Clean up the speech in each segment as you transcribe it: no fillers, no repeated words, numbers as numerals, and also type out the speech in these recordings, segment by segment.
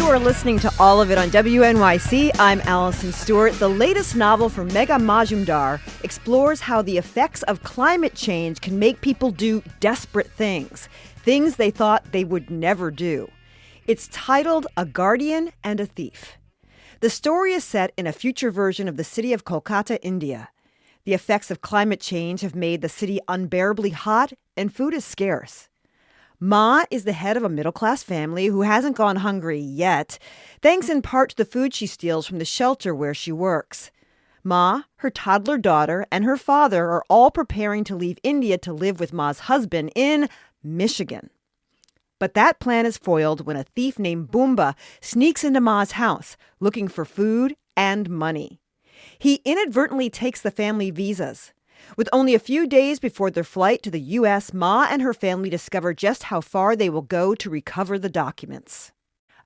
You are listening to All of It on WNYC. I'm Allison Stewart. The latest novel from Megha Majumdar explores how the effects of climate change can make people do desperate things they thought they would never do. It's titled A Guardian and a Thief. The story is set in a future version of the city of Kolkata, India. The effects of climate change have made the city unbearably hot, and food is scarce. Ma is the head of a middle-class family who hasn't gone hungry yet, thanks in part to the food she steals from the shelter where she works. Ma, her toddler daughter, and her father are all preparing to leave India to live with Ma's husband in Michigan. But that plan is foiled when a thief named Boomba sneaks into Ma's house looking for food and money. He inadvertently takes the family visas. With only a few days before their flight to the U.S., Ma and her family discover just how far they will go to recover the documents.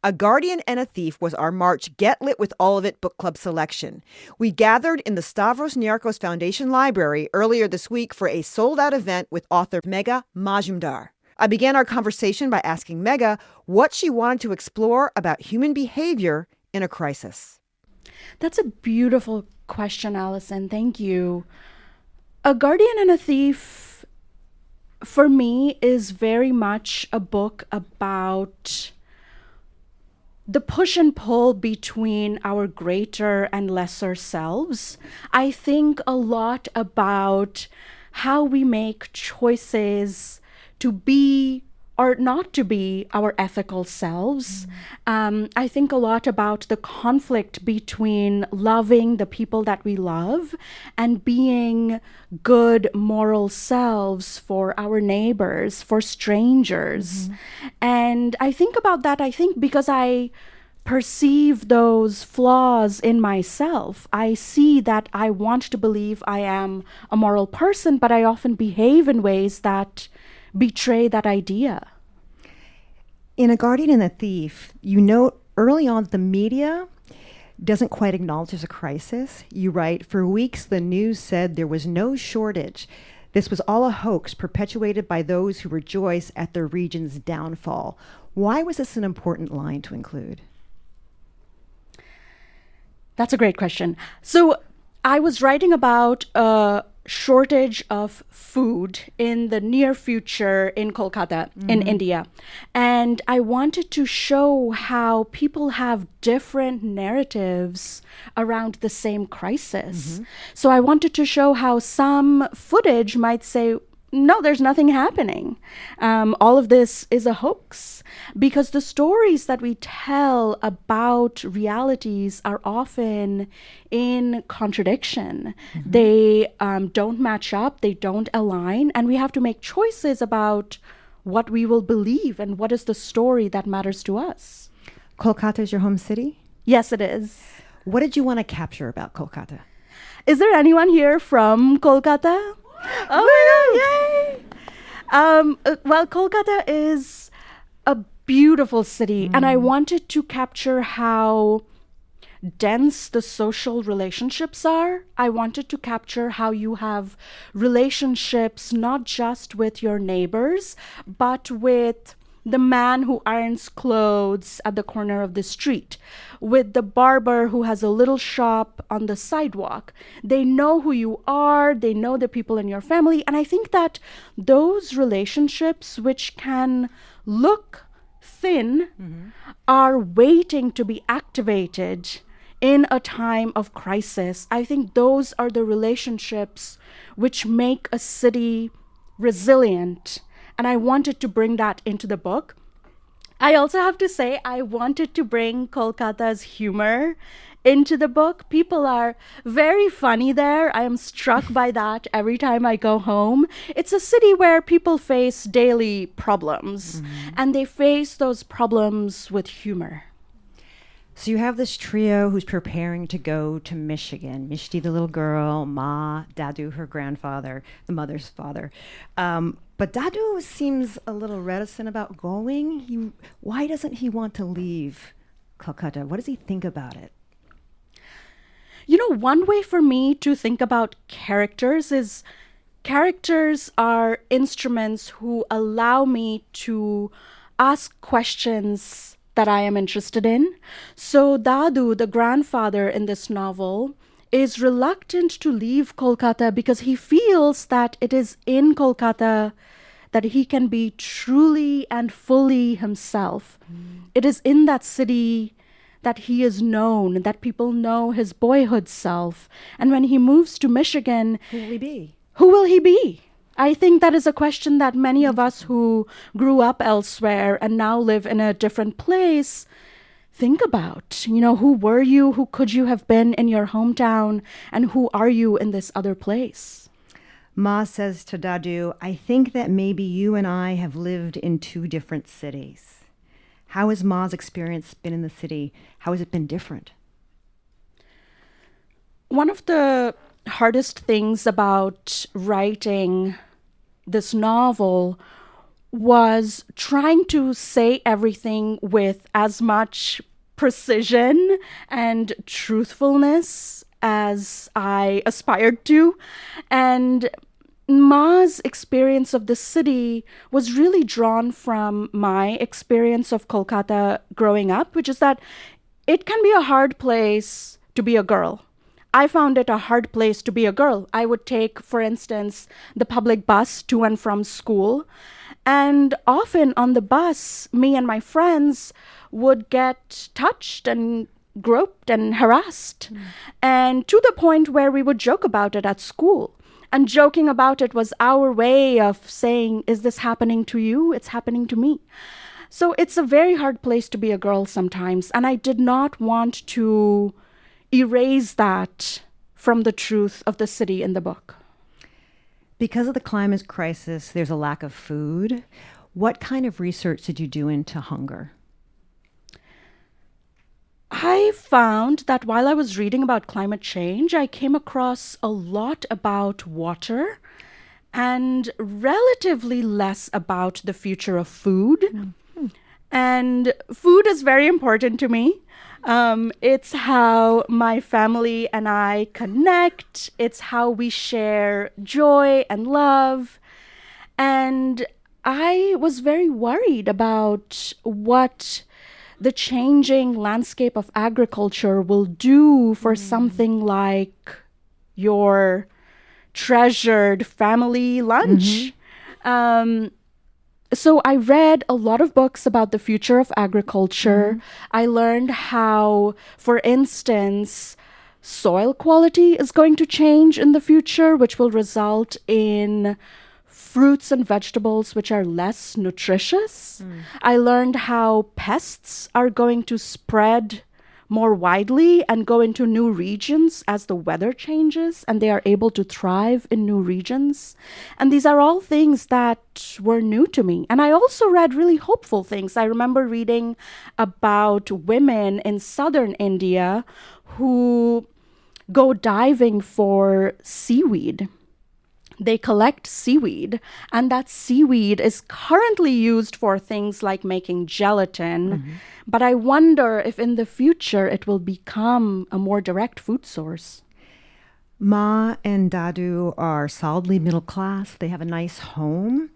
A Guardian and a Thief was our March Get Lit with All of It book club selection. We gathered in the Stavros Niarchos Foundation Library earlier this week for a sold-out event with author Megha Majumdar. I began our conversation by asking Megha what she wanted to explore about human behavior in a crisis. That's a beautiful question, Allison. Thank you. A Guardian and a Thief, for me, is very much a book about the push and pull between our greater and lesser selves. I think a lot about how we make choices to be or not to be our ethical selves. I think a lot about the conflict between loving the people that we love and being good moral selves for our neighbors, for strangers. And I think about that, because I perceive those flaws in myself. I see that I want to believe I am a moral person, but I often behave in ways that betray that idea. In A Guardian and a Thief, you note early on that the media doesn't quite acknowledge there's a crisis. You write, for weeks the news said there was no shortage. This was all a hoax perpetuated by those who rejoice at their region's downfall. Why was this an important line to include? That's a great question. So I was writing about a shortage of food in the near future in Kolkata, in India. And I wanted to show how people have different narratives around the same crisis. So I wanted to show how some footage might say, no, there's nothing happening. All of this is a hoax. Because the stories that we tell about realities are often in contradiction. They don't match up, they don't align, and we have to make choices about what we will believe and what is the story that matters to us. Kolkata is your home city? Yes, it is. What did you want to capture about Kolkata? Is there anyone here from Kolkata? Oh my God, yay! Well, Kolkata is a beautiful city, and I wanted to capture how dense the social relationships are. I wanted to capture how you have relationships not just with your neighbors, but with the man who irons clothes at the corner of the street, with the barber who has a little shop on the sidewalk. They know who you are, they know the people in your family, and I think that those relationships, which can look thin, are waiting to be activated in a time of crisis. I think those are the relationships which make a city resilient. And I wanted to bring that into the book. I also have to say, I wanted to bring Kolkata's humor into the book. People are very funny there. I am struck by that every time I go home. It's a city where people face daily problems, and they face those problems with humor. So you have this trio who's preparing to go to Michigan. Mishti, the little girl, Ma, Dadu, her grandfather, the mother's father. But Dadu seems a little reticent about going. Why doesn't he want to leave Kolkata? What does he think about it? You know, one way for me to think about characters is characters are instruments who allow me to ask questions that I am interested in. So Dadu, the grandfather in this novel, is reluctant to leave Kolkata because he feels that it is in Kolkata that he can be truly and fully himself. It is in that city that he is known, that people know his boyhood self. And when he moves to Michigan, Who will he be? who will he be? I think that is a question that many of us who grew up elsewhere and now live in a different place think about. Who were you? Who could you have been in your hometown? And who are you in this other place? Ma says to Dadu, I think that maybe you and I have lived in two different cities. How has Ma's experience been in the city? How has it been different? One of the hardest things about writing this novel was trying to say everything with as much precision and truthfulness as I aspired to. And Ma's experience of the city was really drawn from my experience of Kolkata growing up, which is that it can be a hard place to be a girl. I found it a hard place to be a girl. I would take, for instance, the public bus to and from school. And often on the bus, me and my friends would get touched and groped and harassed. And to the point where we would joke about it at school. And joking about it was our way of saying, is this happening to you? It's happening to me. So it's a very hard place to be a girl sometimes. And I did not want to erase that from the truth of the city in the book. Because of the climate crisis, there's a lack of food. What kind of research did you do into hunger? I found that while I was reading about climate change, I came across a lot about water and relatively less about the future of food. Mm-hmm. And food is very important to me. It's how my family and I connect. It's how we share joy and love. And I was very worried about what the changing landscape of agriculture will do for something like your treasured family lunch. Mm-hmm. So I read a lot of books about the future of agriculture. Mm-hmm. I learned how, for instance, soil quality is going to change in the future, which will result in fruits and vegetables which are less nutritious. I learned how pests are going to spread more widely and go into new regions as the weather changes, and they are able to thrive in new regions. And these are all things that were new to me. And I also read really hopeful things. I remember reading about women in southern India who go diving for seaweed. They collect seaweed, and that seaweed is currently used for things like making gelatin. Mm-hmm. But I wonder if in the future it will become a more direct food source. Ma and Dadu are solidly middle class. They have a nice home.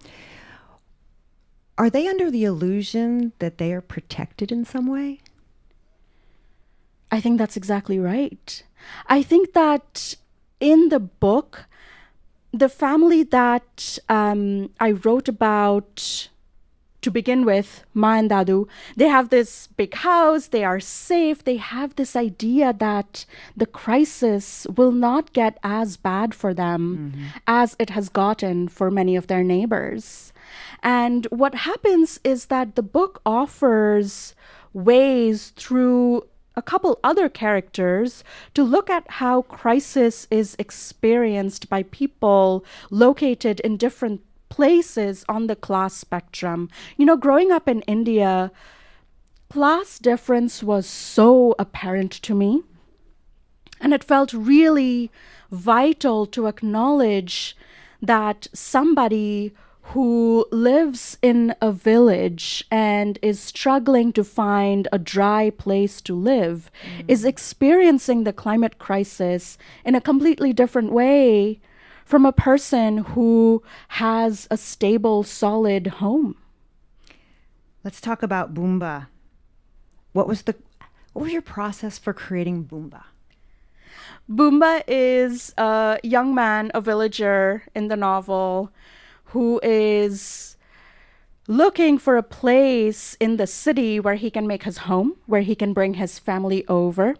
Are they under the illusion that they are protected in some way? I think that's exactly right. I think that in the book, the family that I wrote about to begin with, Ma and Dadu, they have this big house, they are safe, they have this idea that the crisis will not get as bad for them as it has gotten for many of their neighbors. And what happens is that the book offers ways through a couple other characters to look at how crisis is experienced by people located in different places on the class spectrum. Growing up in India, class difference was so apparent to me. And it felt really vital to acknowledge that somebody who lives in a village and is struggling to find a dry place to live is experiencing the climate crisis in a completely different way from a person who has a stable, solid home. Let's talk about Boomba. what was your process for creating Boomba? Boomba is a young man, a villager in the novel, who is looking for a place in the city where he can make his home, where he can bring his family over.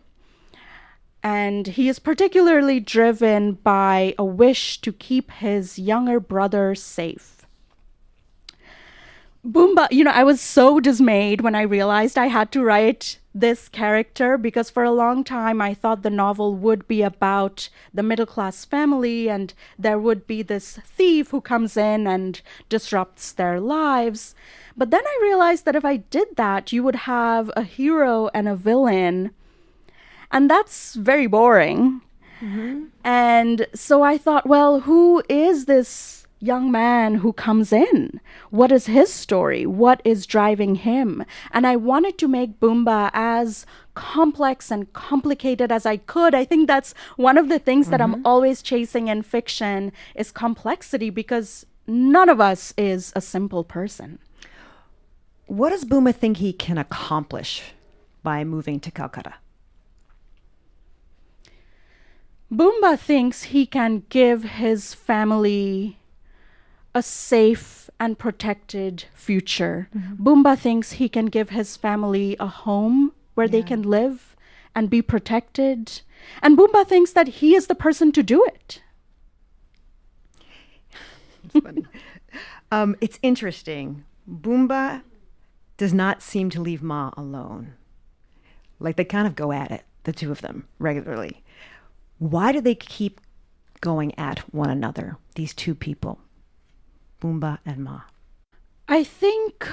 And he is particularly driven by a wish to keep his younger brother safe. Boomba, I was so dismayed when I realized I had to write this character, because for a long time I thought the novel would be about the middle-class family and there would be this thief who comes in and disrupts their lives. But then I realized that if I did that, you would have a hero and a villain, and that's very boring. Mm-hmm. And so I thought, well, who is this young man who comes in? What is his story? What is driving him? And I wanted to make Boomba as complex and complicated as I could. I think that's one of the things that I'm always chasing in fiction, is complexity, because none of us is a simple person. What does Boomba think he can accomplish by moving to Calcutta? Boomba thinks he can give his family a safe and protected future. Mm-hmm. Boomba thinks he can give his family a home where they can live and be protected. And Boomba thinks that he is the person to do it. It's funny. It's interesting. Boomba does not seem to leave Ma alone. Like, they kind of go at it, the two of them, regularly. Why do they keep going at one another, these two people? Boomba and Ma. I think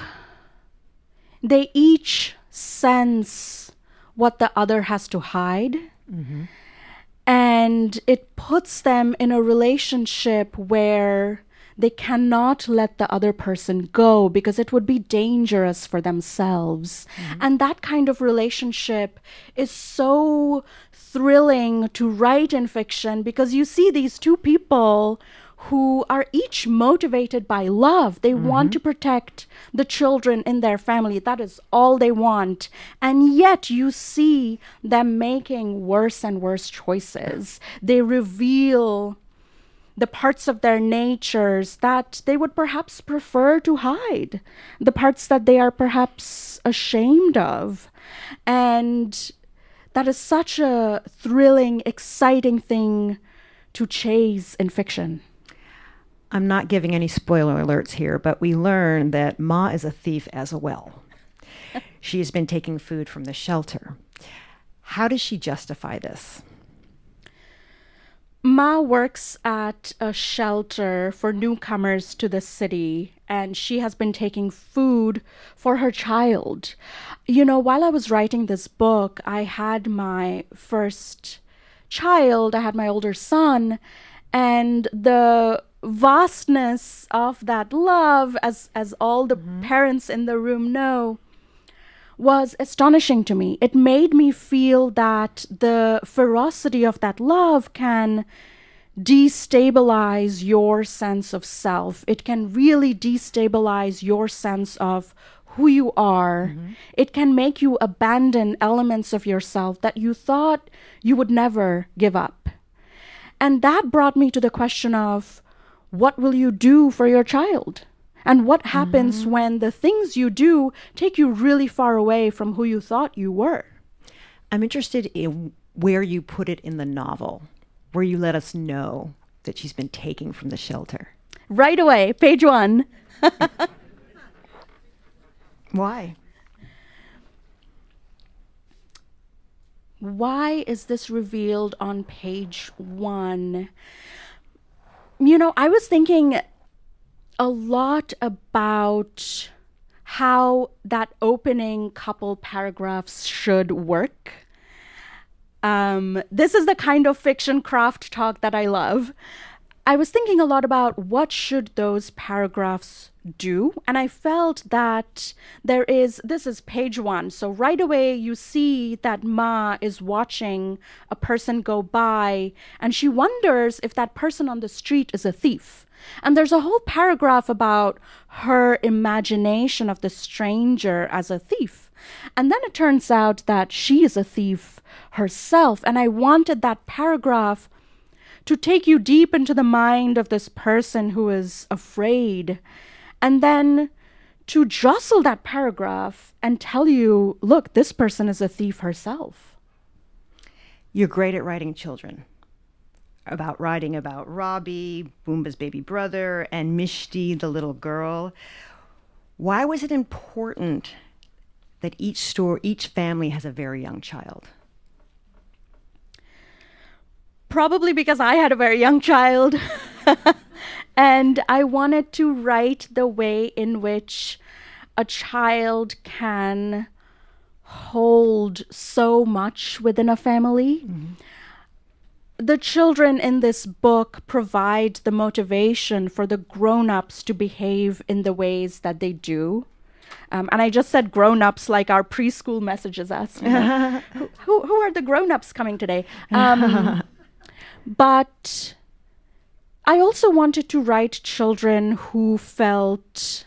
they each sense what the other has to hide. Mm-hmm. And it puts them in a relationship where they cannot let the other person go, because it would be dangerous for themselves. Mm-hmm. And that kind of relationship is so thrilling to write in fiction, because you see these two people who are each motivated by love. They want to protect the children in their family. That is all they want. And yet you see them making worse and worse choices. They reveal the parts of their natures that they would perhaps prefer to hide, the parts that they are perhaps ashamed of. And that is such a thrilling, exciting thing to chase in fiction. I'm not giving any spoiler alerts here, but we learn that Ma is a thief as well. She has been taking food from the shelter. How does she justify this? Ma works at a shelter for newcomers to the city, and she has been taking food for her child. While I was writing this book, I had my first child. I had my older son, and the vastness of that love, as all the parents in the room know, was astonishing to me. It made me feel that the ferocity of that love can destabilize your sense of self. It can really destabilize your sense of who you are. Mm-hmm. It can make you abandon elements of yourself that you thought you would never give up. And that brought me to the question of, what will you do for your child? And what happens when the things you do take you really far away from who you thought you were? I'm interested in where you put it in the novel, where you let us know that she's been taking from the shelter. Right away, page 1. Why? Why is this revealed on page 1? I was thinking a lot about how that opening couple paragraphs should work. This is the kind of fiction craft talk that I love. I was thinking a lot about what should those paragraphs do, and I felt that this is page 1, so right away you see that Ma is watching a person go by, and she wonders if that person on the street is a thief. And there's a whole paragraph about her imagination of the stranger as a thief. And then it turns out that she is a thief herself. And I wanted that paragraph to take you deep into the mind of this person who is afraid, and then to jostle that paragraph and tell you, look, this person is a thief herself. You're great at writing children. Writing about Robbie, Boomba's baby brother, and Mishti, the little girl. Why was it important that each family has a very young child? Probably because I had a very young child. And I wanted to write the way in which a child can hold so much within a family. Mm-hmm. The children in this book provide the motivation for the grown-ups to behave in the ways that they do. And I just said grown-ups like our preschool messages us. You know? who are the grown-ups coming today? But I also wanted to write children who felt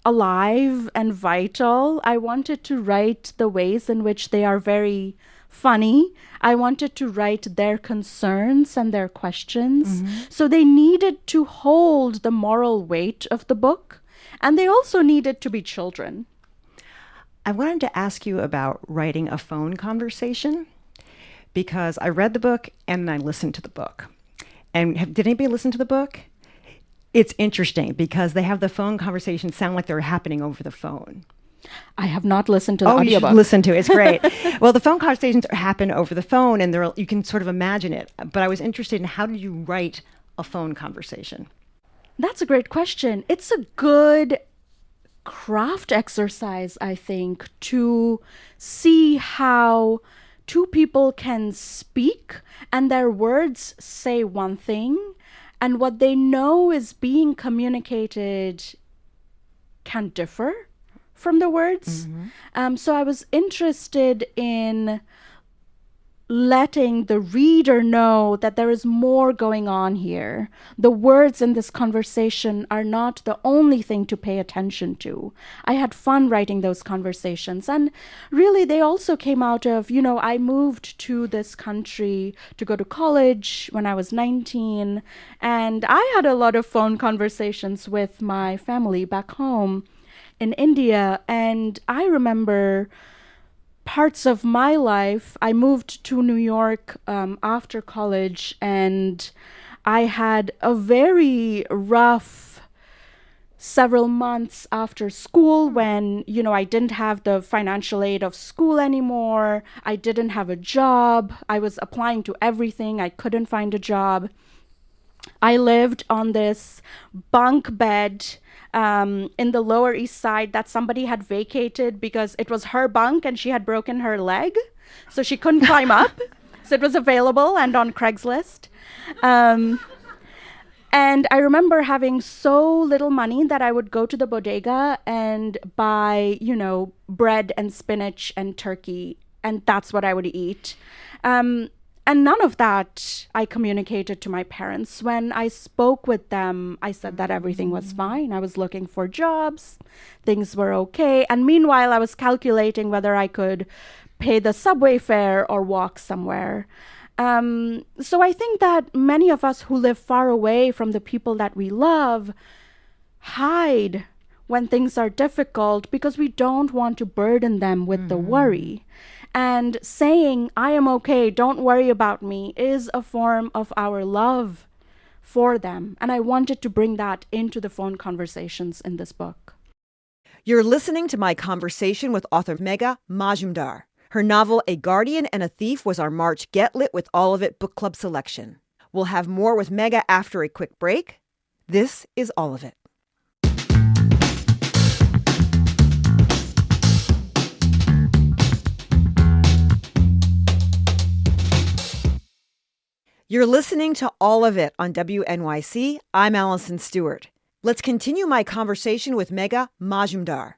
alive and vital. I wanted to write the ways in which they are very funny. I wanted to write their concerns and their questions. Mm-hmm. So they needed to hold the moral weight of the book, and they also needed to be children. I wanted to ask you about writing a phone conversation, because I read the book and I listened to the book. And did anybody listen to the book? It's interesting because they have the phone conversations sound like they're happening over the phone. I have not listened to the audiobook. You should listen to it. It's great. Well, the phone conversations happen over the phone, and you can sort of imagine it. But I was interested in, how did you write a phone conversation? That's a great question. It's a good craft exercise, I think, to see how two people can speak and their words say one thing, and what they know is being communicated can differ from the words. Mm-hmm. So I was interested in letting the reader know that there is more going on here. The words in this conversation are not the only thing to pay attention to. I had fun writing those conversations. And really, they also came out of, I moved to this country to go to college when I was 19. And I had a lot of phone conversations with my family back home in India. And I remember parts of my life. I moved to New York after college, and I had a very rough several months after school when, I didn't have the financial aid of school anymore. I didn't have a job. I was applying to everything. I couldn't find a job. I lived on this bunk bed in the Lower East Side that somebody had vacated because it was her bunk and she had broken her leg. So she couldn't climb up. So it was available and on Craigslist. And I remember having so little money that I would go to the bodega and buy, bread and spinach and turkey. And that's what I would eat. And none of that I communicated to my parents. When I spoke with them, I said that everything was fine. I was looking for jobs. Things were okay. And meanwhile, I was calculating whether I could pay the subway fare or walk somewhere. So I think that many of us who live far away from the people that we love hide when things are difficult because we don't want to burden them with the worry. And saying, I am okay, don't worry about me, is a form of our love for them. And I wanted to bring that into the phone conversations in this book. You're listening to my conversation with author Megha Majumdar. Her novel, A Guardian and a Thief, was our March Get Lit with All of It book club selection. We'll have more with Megha after a quick break. This is All of It. You're listening to All of It on WNYC. I'm Allison Stewart. Let's continue my conversation with Megha Majumdar.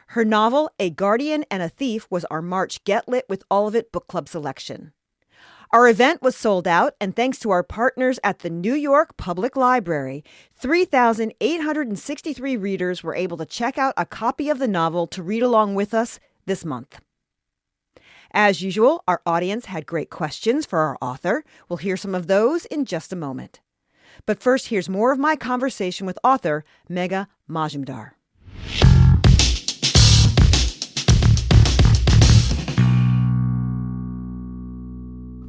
Her novel, A Guardian and a Thief, was our March Get Lit with All of It book club selection. Our event was sold out, and thanks to our partners at the New York Public Library, 3,863 readers were able to check out a copy of the novel to read along with us this month. As usual, our audience had great questions for our author. We'll hear some of those in just a moment. But first, here's more of my conversation with author Megha Majumdar.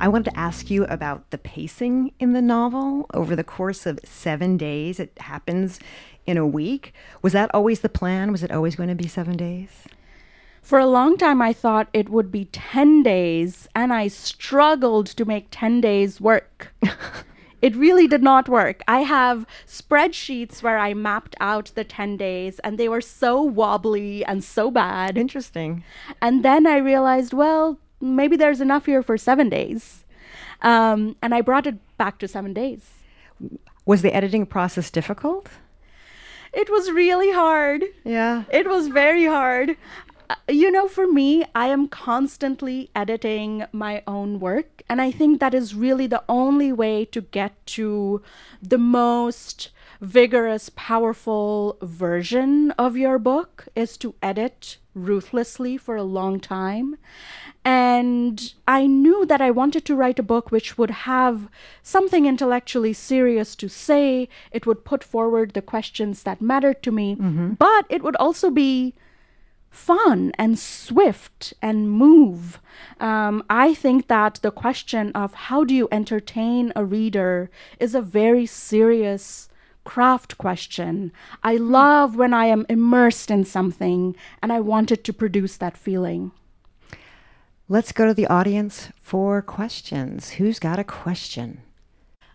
I wanted to ask you about the pacing in the novel over the course of 7 days. It happens in a week. Was that always the plan? Was it always going to be 7 days? For a long time, I thought it would be 10 days, and I struggled to make 10 days work. It really did not work. I have spreadsheets where I mapped out the 10 days, and they were so wobbly and so bad. Interesting. And then I realized, well, maybe there's enough here for 7 days. And I brought it back to 7 days. Was the editing process difficult? It was really hard. Yeah. It was very hard. For me, I am constantly editing my own work. And I think that is really the only way to get to the most vigorous, powerful version of your book is to edit ruthlessly for a long time. And I knew that I wanted to write a book which would have something intellectually serious to say. It would put forward the questions that mattered to me, but it would also be fun and swift and move. I think that the question of how do you entertain a reader is a very serious craft question. I love when I am immersed in something and I wanted to produce that feeling. Let's go to the audience for questions. Who's got a question?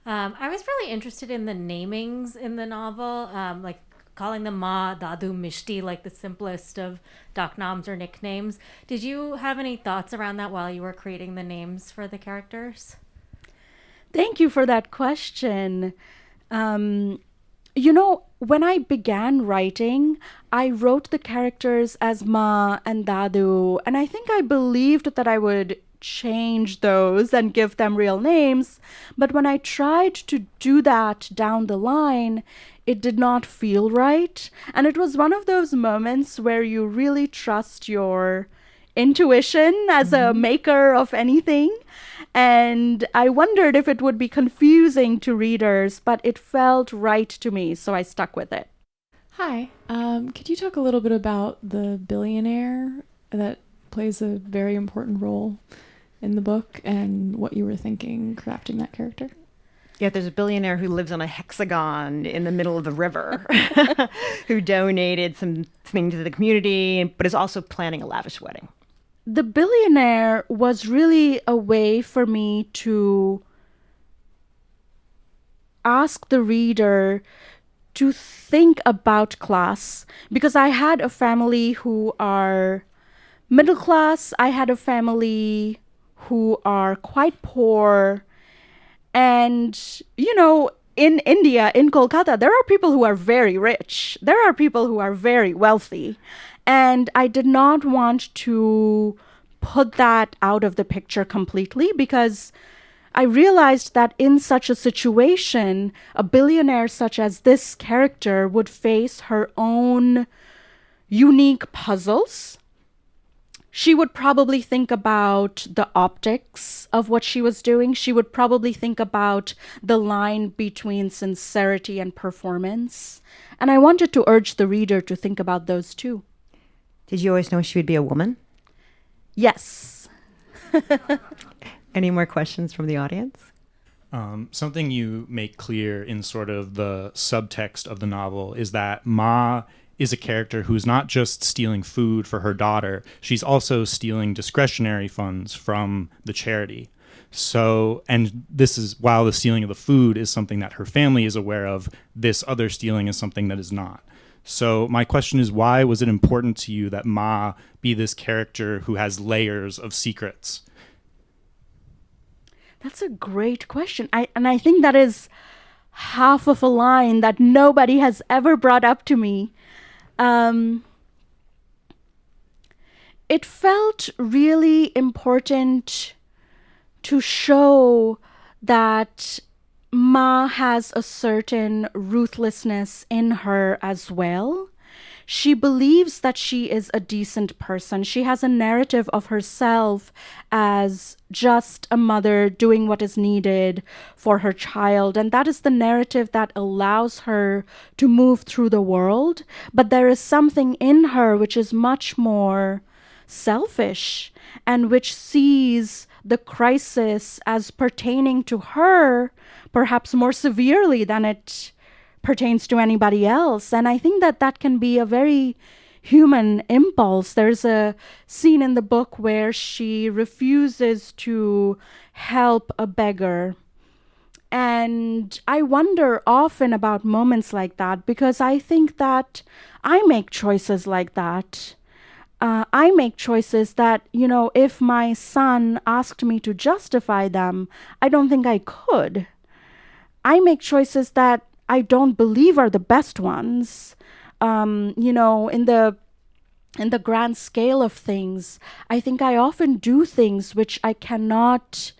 I was really interested in the namings in the novel, like calling them Ma, Dadu, Mishti, like the simplest of doc-noms or nicknames. Did you have any thoughts around that while you were creating the names for the characters? Thank you for that question. When I began writing, I wrote the characters as Ma and Dadu, and I think I believed that I would change those and give them real names. But when I tried to do that down the line, it did not feel right. And it was one of those moments where you really trust your intuition as a maker of anything. And I wondered if it would be confusing to readers, but it felt right to me, so I stuck with it. Hi. Could you talk a little bit about the billionaire that plays a very important role in the book and what you were thinking crafting that character? Yeah, there's a billionaire who lives on a hexagon in the middle of the river who donated something to the community, but is also planning a lavish wedding. The billionaire was really a way for me to ask the reader to think about class, because I had a family who are middle class. I had a family who are quite poor. And, in India, in Kolkata, there are people who are very rich. There are people who are very wealthy. And I did not want to put that out of the picture completely, because I realized that in such a situation, a billionaire such as this character would face her own unique puzzles. She would probably think about the optics of what she was doing. She would probably think about the line between sincerity and performance. And I wanted to urge the reader to think about those too. Did you always know she would be a woman? Yes. Any more questions from the audience? Something you make clear in sort of the subtext of the novel is that Ma is a character who's not just stealing food for her daughter, she's also stealing discretionary funds from the charity. So, and this is, while the stealing of the food is something that her family is aware of, this other stealing is something that is not. So my question is, why was it important to you that Ma be this character who has layers of secrets? That's a great question. I think that is half of a line that nobody has ever brought up to me. It felt really important to show that Ma has a certain ruthlessness in her as well. she believes that she is a decent person. She has a narrative of herself as just a mother doing what is needed for her child. And that is the narrative that allows her to move through the world. But there is something in her which is much more selfish and which sees the crisis as pertaining to her perhaps more severely than it pertains to anybody else. And I think that that can be a very human impulse. There's a scene in the book where she refuses to help a beggar. And I wonder often about moments like that, because I think that I make choices like that. I make choices that, if my son asked me to justify them, I don't think I could. I make choices that I don't believe are the best ones. In the grand scale of things, I think I often do things which I cannot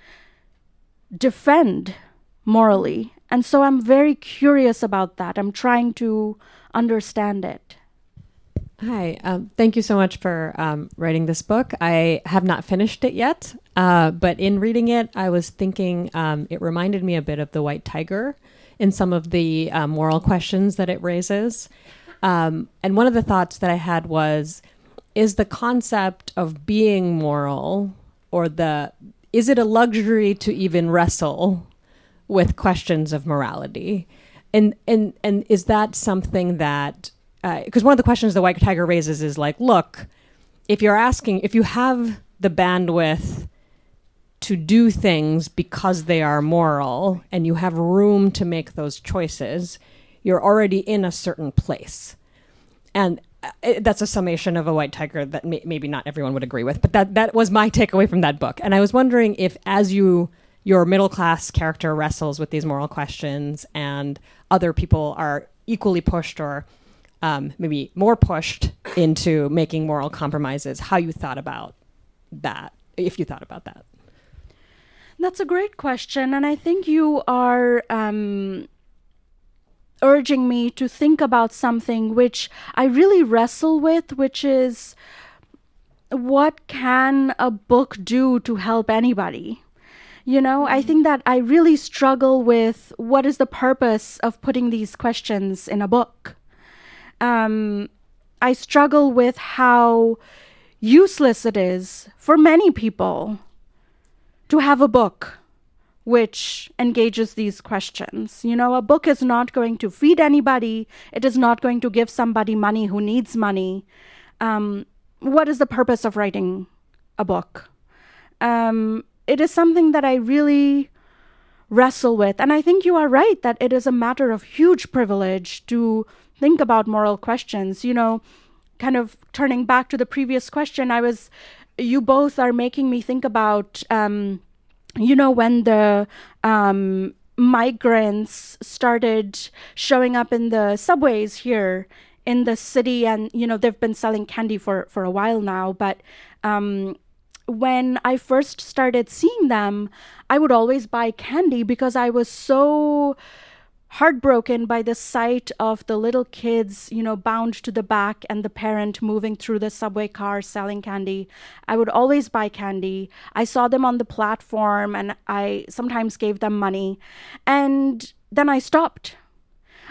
defend morally. And so I'm very curious about that. I'm trying to understand it. Hi, thank you so much for writing this book. I have not finished it yet, but in reading it, I was thinking it reminded me a bit of The White Tiger in some of the moral questions that it raises. And one of the thoughts that I had was, is the concept of being moral, or is it a luxury to even wrestle with questions of morality? And is that something that, because one of the questions the White Tiger raises is like, look, if you have the bandwidth to do things because they are moral and you have room to make those choices, you're already in a certain place. And that's a summation of a White Tiger that maybe not everyone would agree with, but that was my takeaway from that book. And I was wondering if, as your middle-class character wrestles with these moral questions and other people are equally pushed or maybe more pushed into making moral compromises, how you thought about that, if you thought about that. That's a great question. And I think you are urging me to think about something which I really wrestle with, which is, what can a book do to help anybody? I think that I really struggle with what is the purpose of putting these questions in a book. I struggle with how useless it is for many people to have a book which engages these questions. A book is not going to feed anybody. It is not going to give somebody money who needs money. What is the purpose of writing a book? It is something that I really wrestle with. And I think you are right that it is a matter of huge privilege to think about moral questions. Kind of turning back to the previous question, you both are making me think about, when the migrants started showing up in the subways here in the city, and, they've been selling candy for a while now, but when I first started seeing them, I would always buy candy because I was so heartbroken by the sight of the little kids, bound to the back and the parent moving through the subway car selling candy. I would always buy candy. I saw them on the platform and I sometimes gave them money. And then I stopped.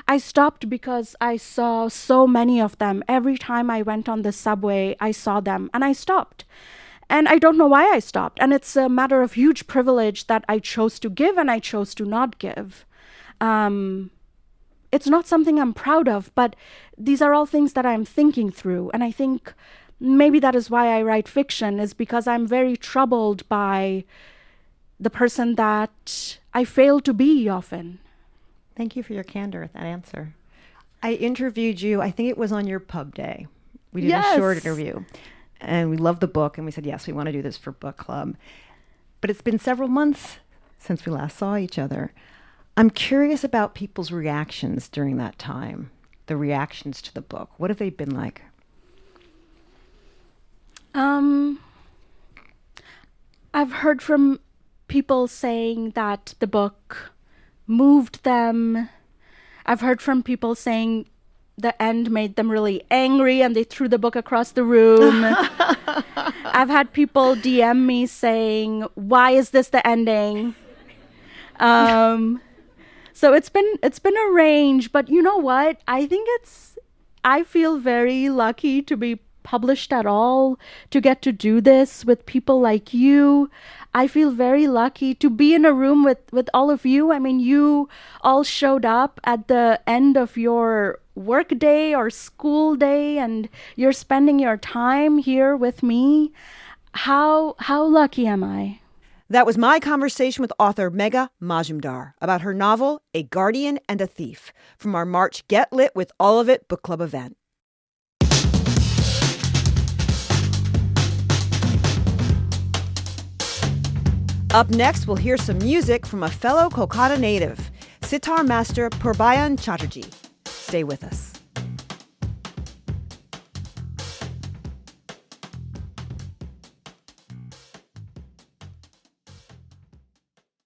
I stopped because I saw so many of them. Every time I went on the subway, I saw them and I stopped. And I don't know why I stopped. And it's a matter of huge privilege that I chose to give and I chose to not give. It's not something I'm proud of, but these are all things that I'm thinking through. And I think maybe that is why I write fiction, is because I'm very troubled by the person that I fail to be often. Thank you for your candor with that answer. I interviewed you, I think it was on your pub day. We did a short interview. And we loved the book, and we said, yes, we want to do this for book club. But it's been several months since we last saw each other. I'm curious about people's reactions during that time, the reactions to the book. What have they been like? I've heard from people saying that the book moved them. I've heard from people saying the end made them really angry and they threw the book across the room. I've had people DM me saying, "Why is this the ending?" So it's been a range, but you know what? I feel very lucky to be published at all, to get to do this with people like you. I feel very lucky to be in a room with all of you. I mean, you all showed up at the end of your work day or school day, and you're spending your time here with me. How lucky am I? That was my conversation with author Megha Majumdar about her novel, A Guardian and a Thief, from our March Get Lit with All of It book club event. Up next, we'll hear some music from a fellow Kolkata native, sitar master Purbayan Chatterjee. Stay with us.